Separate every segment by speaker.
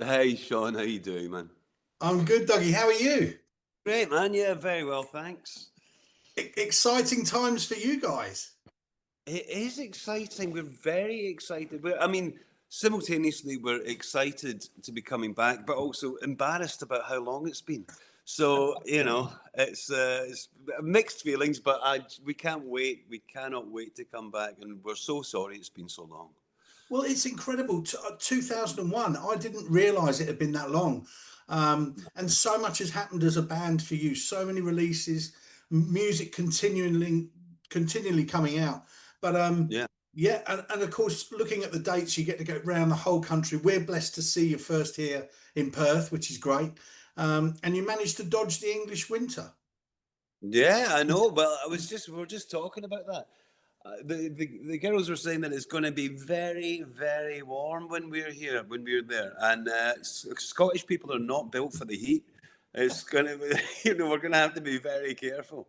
Speaker 1: Hey Sean, how you doing, man?
Speaker 2: I'm good, Dougie. How are you?
Speaker 1: Great, man. Yeah, very well, thanks.
Speaker 2: Exciting times for you guys.
Speaker 1: It is exciting. We're very excited. I mean, simultaneously, we're excited to be coming back, but also embarrassed about how long it's been. So, it's mixed feelings, but we can't wait. We cannot wait to come back, and we're so sorry it's been so long.
Speaker 2: Well, it's incredible. 2001, I didn't realize it had been that long. And so much has happened as a band for you. So many releases, music continually coming out. But
Speaker 1: Yeah.
Speaker 2: yeah, and of course, looking at the dates, you get to go around the whole country. We're blessed to see you first here in Perth, which is great. And you managed to dodge the English winter.
Speaker 1: Yeah, I know. Well, we were just talking about that. The girls were saying that it's going to be very, very warm when we're here, when we're there, and Scottish people are not built for the heat. It's going to be, we're going to have to be very careful.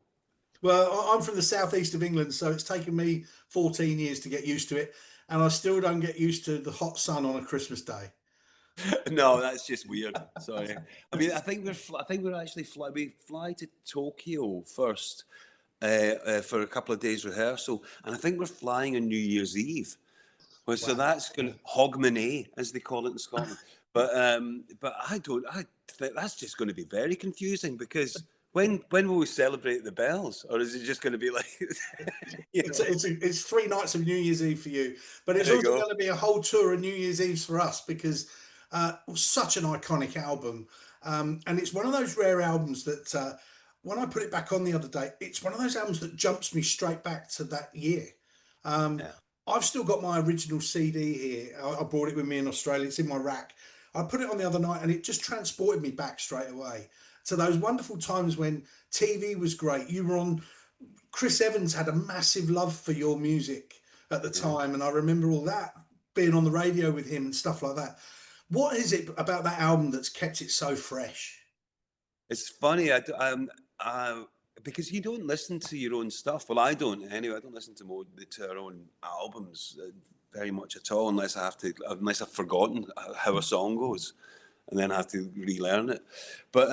Speaker 2: Well, I'm from the southeast of England, so it's taken me 14 years to get used to it, and I still don't get used to the hot sun on a Christmas day.
Speaker 1: No, that's just weird. Sorry. I mean, I think we're actually we fly to Tokyo first for a couple of days rehearsal, and I think we're flying on New Year's Eve. Well, so
Speaker 2: Wow.
Speaker 1: that's going to Hogmanay, as they call it in Scotland. But I think that's just going to be very confusing because when will we celebrate the bells, or is it just going to be like, you know?
Speaker 2: It's 3 nights of New Year's Eve for you, but it's
Speaker 1: There you
Speaker 2: also
Speaker 1: go.
Speaker 2: going to be a whole tour of New Year's Eves for us because it was such an iconic album, and it's one of those rare albums that when I put it back on the other day, it's one of those albums that jumps me straight back to that year. Um,
Speaker 1: Yeah.
Speaker 2: I've still got my original CD here. I brought it with me in Australia. It's in my rack. I put it on the other night, and it just transported me back straight away to those wonderful times when TV was great. You were on Chris Evans had a massive love for your music at the
Speaker 1: Yeah.
Speaker 2: time, and I remember all that being on the radio with him and stuff like that. What is it about that album that's kept it so fresh?
Speaker 1: It's funny. Because you don't listen to your own stuff. Well, I don't anyway. I don't listen to our own albums very much at all, unless I've forgotten how a song goes, and then I have to relearn it. But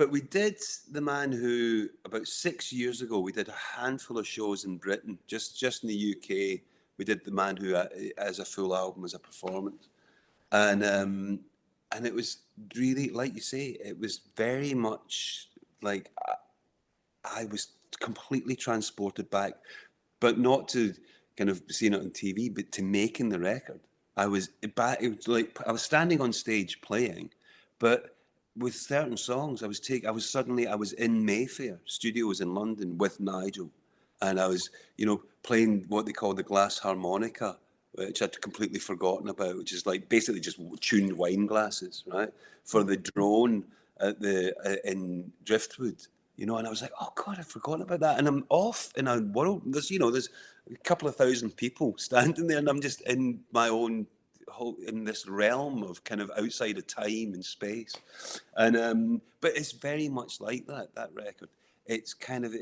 Speaker 1: we did The Man Who about 6 years ago. We did a handful of shows in Britain, just in the UK. We did The Man Who as a full album, as a performance, and um, and it was really, like you say, it was very much like I was completely transported back, but not to kind of seeing it on TV, but to making the record. I was back. It was like I was standing on stage playing, but with certain songs, I was in Mayfair Studios in London with Nigel, and I was playing what they call the glass harmonica, which I'd completely forgotten about, which is like basically just tuned wine glasses, right, for the drone at the in Driftwood. And I was like, oh God, I've forgotten about that. And I'm off in a world. There's a couple of thousand people standing there, and I'm just in my own in this realm of kind of outside of time and space. But it's very much like that record. It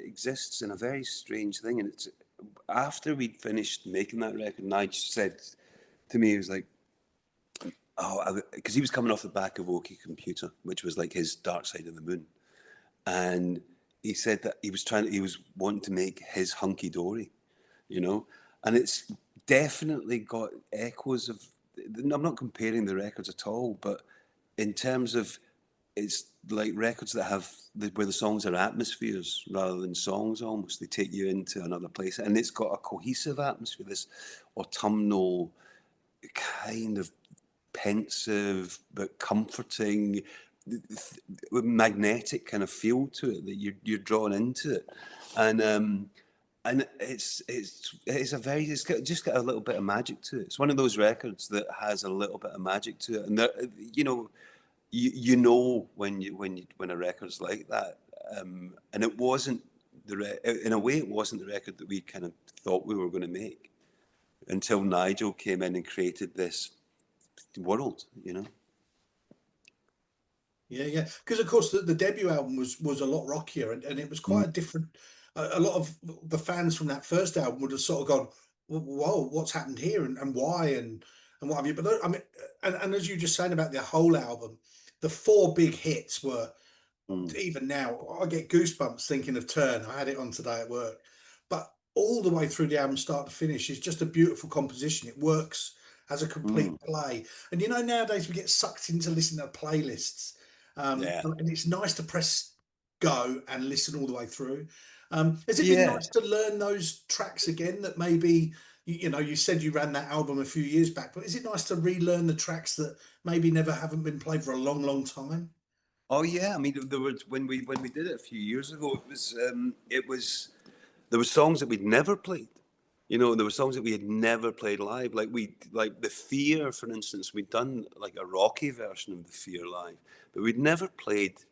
Speaker 1: exists in a very strange thing, and it's after we'd finished making that record, Nigel said to me, he was like, oh, because he was coming off the back of OK Computer, which was like his Dark Side of the Moon. And he said that he was wanting to make his Hunky Dory, and it's definitely got echoes of. I'm not comparing the records at all, but in terms of it's like records that have where the songs are atmospheres rather than songs. Almost they take you into another place, and it's got a cohesive atmosphere. This autumnal kind of pensive but comforting, magnetic kind of feel to it that you're drawn into it, and just got a little bit of magic to it. It's one of those records that has a little bit of magic to it, and there, when a record's like that, and it wasn't in a way it wasn't the record that we kind of thought we were going to make until Nigel came in and created this world.
Speaker 2: Yeah, yeah. Because of course the debut album was a lot rockier, and it was
Speaker 1: Mm.
Speaker 2: quite a different. A lot of the fans from that first album would have sort of gone, "Whoa, what's happened here, and why?" and what have you. But I mean, and as you just saying about the whole album, the four big hits were,
Speaker 1: Mm.
Speaker 2: even now, I get goosebumps thinking of Turn. I had it on today at work. But all the way through the album, start to finish, is just a beautiful composition. It works as a complete
Speaker 1: Mm.
Speaker 2: play. And you know, nowadays we get sucked into listening to playlists.
Speaker 1: Yeah.
Speaker 2: And it's nice to press go and listen all the way through. Has it been
Speaker 1: Yeah.
Speaker 2: nice to learn those tracks again that maybe, you know, you said you ran that album a few years back, but is it nice to relearn the tracks that maybe never haven't been played for a long, long time?
Speaker 1: Oh yeah. I mean, there was when we did it a few years ago. It was there were songs that we'd never played. You know, there were songs that we had never played live. Like the Fear, for instance. We'd done like a rocky version of the Fear live, but we'd never played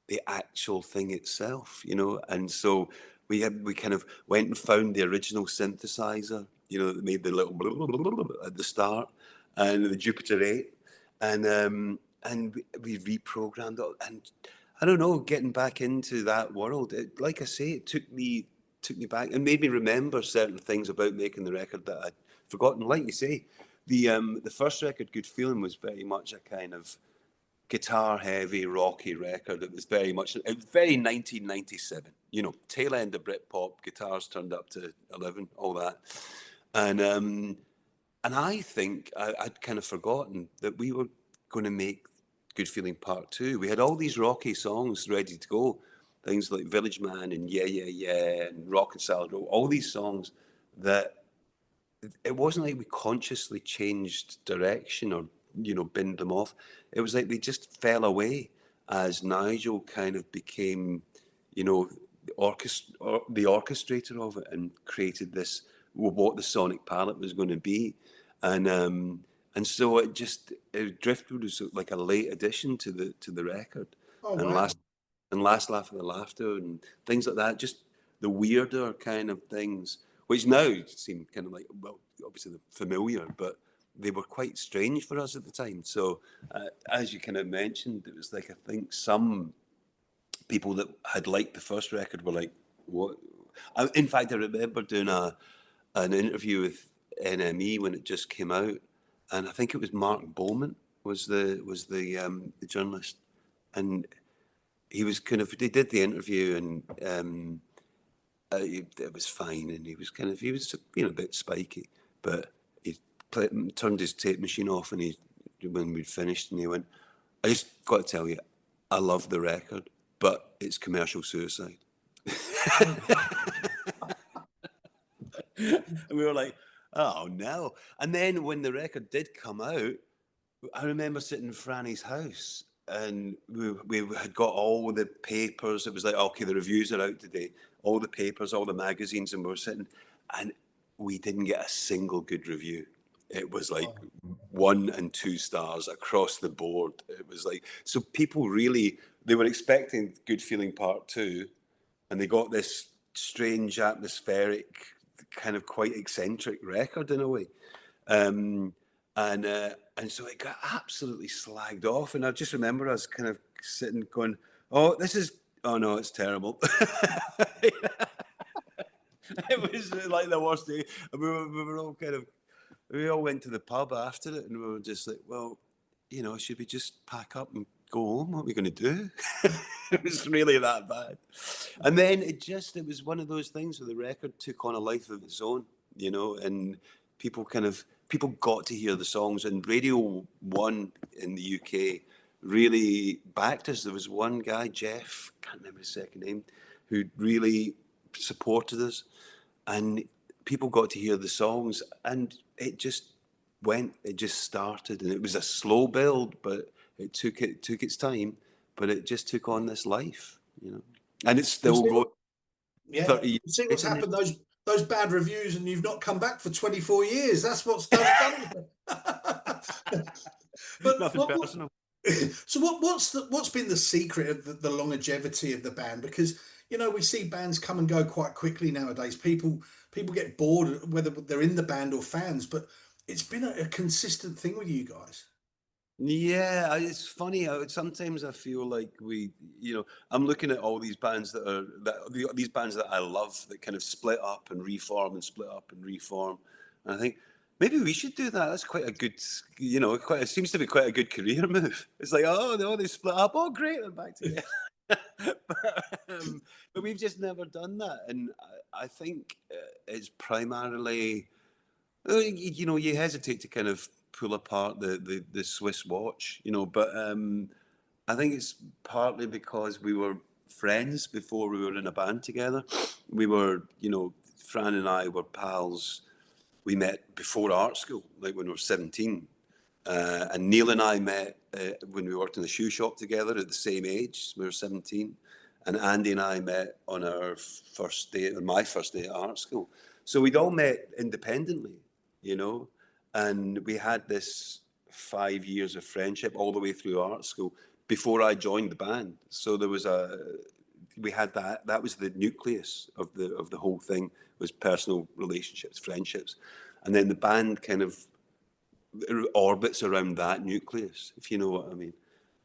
Speaker 1: the actual thing itself. You know, and so we kind of went and found the original synthesizer. You know, that made the little blah, blah, blah, blah, blah at the start, and the Jupiter 8, and we reprogrammed it. And I don't know, getting back into that world. Like I say, it took me back and made me remember certain things about making the record that I'd forgotten. Like you say, the first record, Good Feeling, was very much a kind of guitar heavy, rocky record. It was very much, it was very 1997. You know, tail end of Britpop, guitars turned up to 11, all that, and I think I'd kind of forgotten that we were going to make Good Feeling Part Two. We had all these rocky songs ready to go, things like Village Man and Yeah Yeah Yeah and Rock and Salad Roll, all these songs that it wasn't like we consciously changed direction or, you know, binned them off. It was like they just fell away as Nigel kind of became, you know, the orchestrator of it and created this, what the sonic palette was going to be. And so it drifted was like a late addition to the record.
Speaker 2: Oh,
Speaker 1: And
Speaker 2: wow.
Speaker 1: last laugh of the laughter and things like that, just the weirder kind of things, which now seem kind of like, well, obviously they're familiar, but they were quite strange for us at the time. So as you kind of mentioned, it was like, I think some people that had liked the first record were like, what? In fact, I remember doing an interview with NME when it just came out, and I think it was Mark Bowman was the journalist, and he was kind of, they did the interview, and it was fine, and he was, you know, a bit spiky, but he turned his tape machine off, and when we'd finished, and he went, I just got to tell you, I love the record, but it's commercial suicide.
Speaker 2: Oh,
Speaker 1: And we were like, oh no. And then when the record did come out, I remember sitting in Franny's house, and we had got all the papers. It was like, okay, the reviews are out today. All the papers, all the magazines, and we were sitting, and we didn't get a single good review. It was like
Speaker 2: wow.
Speaker 1: 1 and 2 stars across the board. It was like, so people really, they were expecting Good Feeling Part Two, and they got this strange, atmospheric, kind of quite eccentric record in a way. Um, and so it got absolutely slagged off. And I just remember us kind of sitting going, oh, oh no, it's terrible. It was like the worst day. We were all kind of, we all went to the pub after it, and we were just like, well, you know, should we just pack up and go home? What are we going to do? It was really that bad. And then it was one of those things where the record took on a life of its own, you know, and people got to hear the songs, and Radio 1 in the UK really backed us. There was one guy, Jeff, can't remember his second name, who really supported us, and people got to hear the songs, and it just started, and it was a slow build, but it took its time, but it just took on this life, you know, and it's
Speaker 2: You
Speaker 1: still
Speaker 2: see
Speaker 1: going
Speaker 2: what, yeah.
Speaker 1: 30 years
Speaker 2: You see what's
Speaker 1: later.
Speaker 2: happened, those bad reviews, and you've not come back for 24 years. That's what's done. But
Speaker 1: Nothing personal.
Speaker 2: so what's been the secret of the longevity of the band? Because, you know, we see bands come and go quite quickly nowadays. People get bored whether they're in the band or fans, but it's been a consistent thing with you guys.
Speaker 1: Yeah, it's funny. Sometimes I feel like I'm looking at all these bands these bands that I love that kind of split up and reform and split up and reform. And I think Maybe we should do that. That's quite a good, it seems to be quite a good career move. It's like, oh no, they split up. Oh great, they're back together. But we've just never done that, and I think it's primarily, you hesitate to kind of pull apart the Swiss watch, but I think it's partly because we were friends before we were in a band together. We were, Fran and I were pals. We met before art school, like when we were 17. And Neil and I met when we worked in the shoe shop together at the same age. We were 17. And Andy and I met on our first day, on my first day at art school. So we'd all met independently, and we had this 5 years of friendship all the way through art school before I joined the band. So we had that was the nucleus of the whole thing, was personal relationships, friendships. And then the band kind of orbits around that nucleus, if you know what I mean.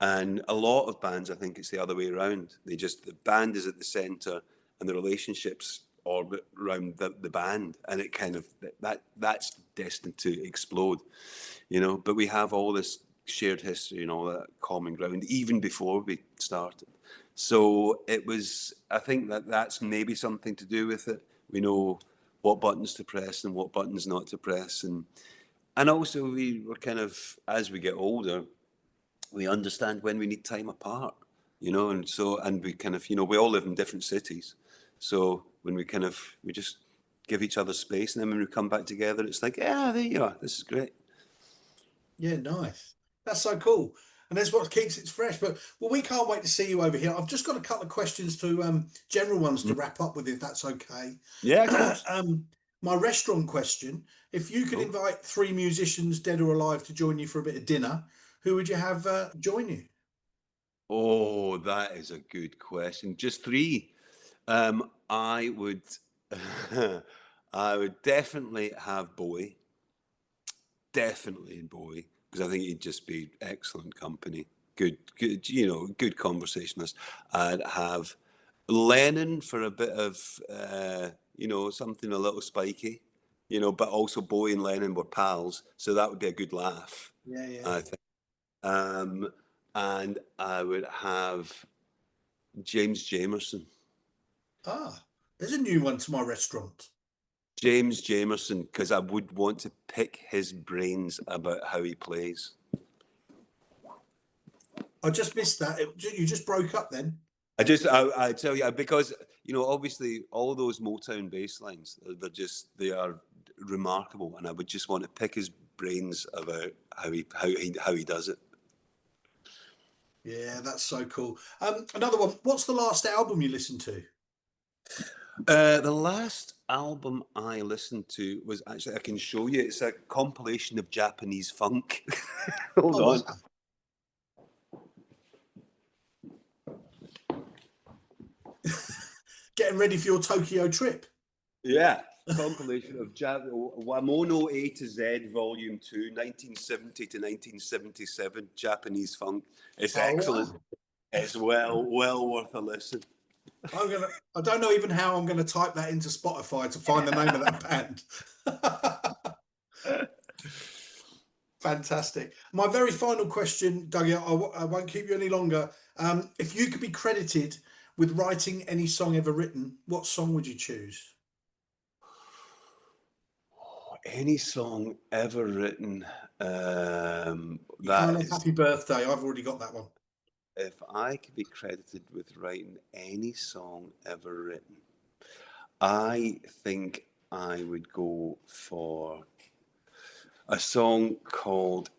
Speaker 1: And a lot of bands, I think it's the other way around. The band is at the center and the relationships orbit around the band, and it kind of, that's destined to explode, but we have all this shared history and all that common ground even before we started. So I think that's maybe something to do with it. We know what buttons to press and what buttons not to press, and also we were kind of, as we get older, we understand when we need time apart, and we kind of, we all live in different cities. So when we just give each other space, and then when we come back together, it's like, yeah, there you are. This is great.
Speaker 2: Yeah, nice. That's so cool. And that's what keeps it fresh. But we can't wait to see you over here. I've just got a couple of questions general ones to wrap up with, if that's okay.
Speaker 1: Yeah, of course.
Speaker 2: My restaurant question: if you could invite 3 musicians, dead or alive, to join you for a bit of dinner, who would you have join you?
Speaker 1: Oh, that is a good question. Just 3. I would, I would definitely have Bowie. Definitely Bowie, because I think he'd just be excellent company. Good, good conversationalist. I'd have Lennon for a bit of, something a little spiky, but also Bowie and Lennon were pals, so that would be a good laugh,
Speaker 2: Yeah, yeah.
Speaker 1: I think. And I would have James Jamerson.
Speaker 2: Ah, there's a new one to my restaurant.
Speaker 1: James Jamerson, because I would want to pick his brains about how he plays.
Speaker 2: I just missed that. You just broke up then.
Speaker 1: I tell you, because, obviously all those Motown bass lines, they are remarkable. And I would just want to pick his brains about how he does it.
Speaker 2: Yeah, that's so cool. Another one. What's the last album you listened to?
Speaker 1: The last album I listened to was actually, I can show you, it's a compilation of Japanese funk. Hold on.
Speaker 2: Wow. Getting ready for your Tokyo trip.
Speaker 1: Yeah, compilation of Wamono A to Z Volume 2, 1970 to 1977, Japanese funk. It's excellent. Wow. It's well worth a listen.
Speaker 2: I don't know even how I'm gonna type that into Spotify to find the name of that band. Fantastic. My very final question, Dougie, I won't keep you any longer. If you could be credited with writing any song ever written, what song would you choose?
Speaker 1: Any song ever written.
Speaker 2: Happy Birthday. I've already got that one.
Speaker 1: If I could be credited with writing any song ever written, I think I would go for a song called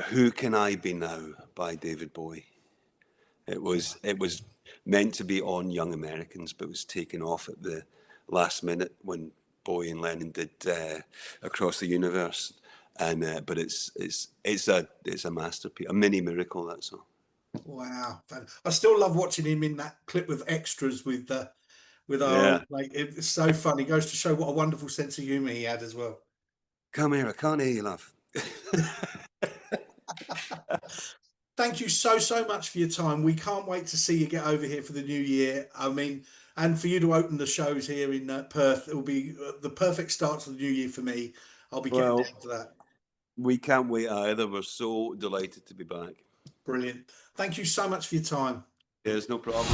Speaker 1: "Who Can I Be Now" by David Bowie. It was meant to be on Young Americans, but was taken off at the last minute when Bowie and Lennon did Across the Universe. And but it's a masterpiece, a mini miracle, that song.
Speaker 2: Wow, I still love watching him in that clip with extras with our like, it's so funny. It goes to show what a wonderful sense of humor he had as well.
Speaker 1: Come here, I can't hear you, love.
Speaker 2: Thank you so much for your time. We can't wait to see you get over here for the new year. I mean, and for you to open the shows here in Perth, it will be the perfect start to the new year for me. I'll be getting
Speaker 1: Well,
Speaker 2: down to that.
Speaker 1: we can't wait either. We're so delighted to be back.
Speaker 2: Brilliant. Thank you so much for your time.
Speaker 1: There's no problem.